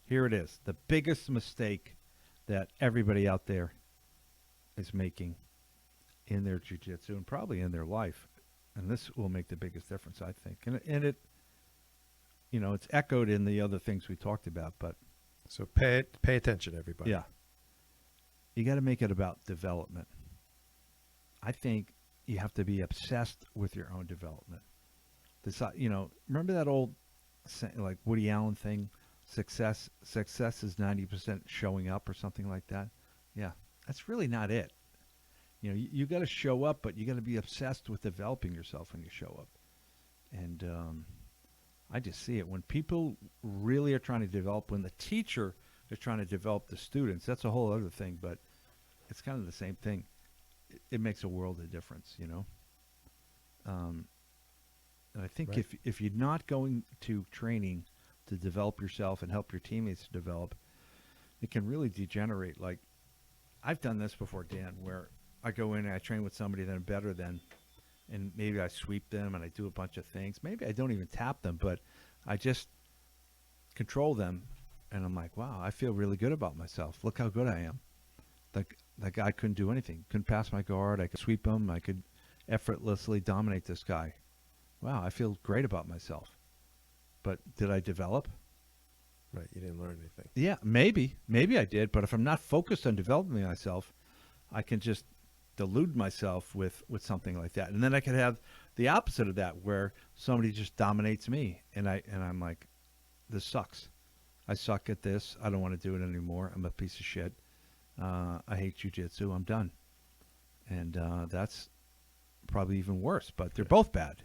Here it is. The biggest mistake that everybody out there is making in their jiu-jitsu and probably in their life. And this will make the biggest difference, I think. And it, it's echoed in the other things we talked about, but So pay attention, everybody. yeah, you got to make it about development. I think you have to be obsessed with your own development. This, remember that old, like Woody Allen thing, success is 90% showing up or something like that. Yeah, that's really not it. You got to show up, but you got to be obsessed with developing yourself when you show up. And I just see it when people really are trying to develop, when the teacher is trying to develop the students, that's a whole other thing, but it's kind of the same thing. It makes a world of difference, and I think Right. if you're not going to training to develop yourself and help your teammates develop, it can really degenerate. Like, I've done this before, Dan, where I go in and I train with somebody that I'm better than, and maybe I sweep them and I do a bunch of things. Maybe I don't even tap them, but I just control them, and I'm like, wow, I feel really good about myself. Look how good I am. Like, that guy couldn't do anything. Couldn't pass my guard. I could sweep him. I could effortlessly dominate this guy. Wow, I feel great about myself. But did I develop? Right. You didn't learn anything. Yeah, maybe. Maybe I did. But if I'm not focused on developing myself, I can just delude myself with something like that. And then I could have the opposite of that, where somebody just dominates me, and I'm like, this sucks. I suck at this. I don't want to do it anymore. I'm a piece of shit. I hate jiu-jitsu. I'm done. And that's probably even worse. But they're both bad,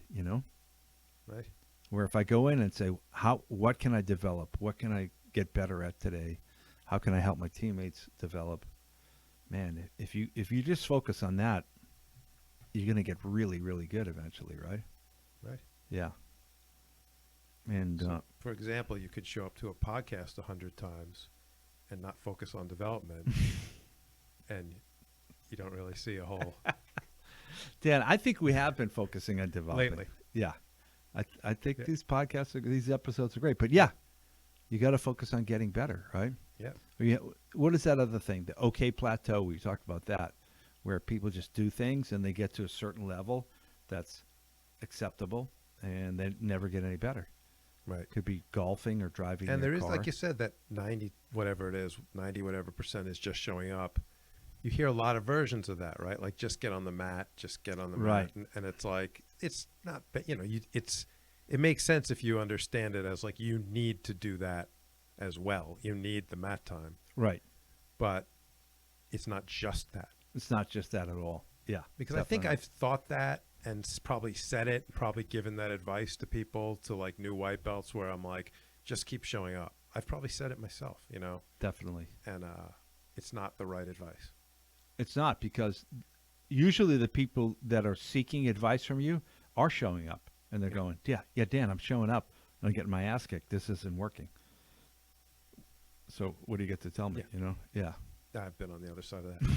Right. Where if I go in and say, what can I develop? What can I get better at today? How can I help my teammates develop? Man, if you just focus on that, you're going to get really, really good eventually, right? Right. Yeah. And So, for example, you could show up to a podcast 100 times and not focus on development, and you don't really see a whole Dan, I think we have been focusing on development. lately. Yeah. I think Yeah. these podcasts, these episodes are great. But yeah, you got to focus on getting better, right? Yeah. What is that other thing? The OK plateau, we talked about that, where people just do things and they get to a certain level that's acceptable and they never get any better. Right. Could be golfing or driving And your there is, car. like you said, that 90 whatever it is, 90 whatever percent is just showing up. You hear a lot of versions of that, right? Like, just get on the mat, just get on the Right. mat. And it's like, it's not, it makes sense if you understand it as like, you need to do that as well. You need the mat time, Right. but it's not just that. It's not just that at all. Yeah. Because I think definitely. I've thought that and probably said it, probably given that advice to people, to like new white belts, where I'm like, just keep showing up. I've probably said it myself, Definitely. and it's not the right advice. It's not, because usually the people that are seeking advice from you are showing up and they're going, yeah, Dan, I'm showing up. I'm getting my ass kicked. This isn't working. So what do you get to tell me, Yeah. I've been on the other side of that.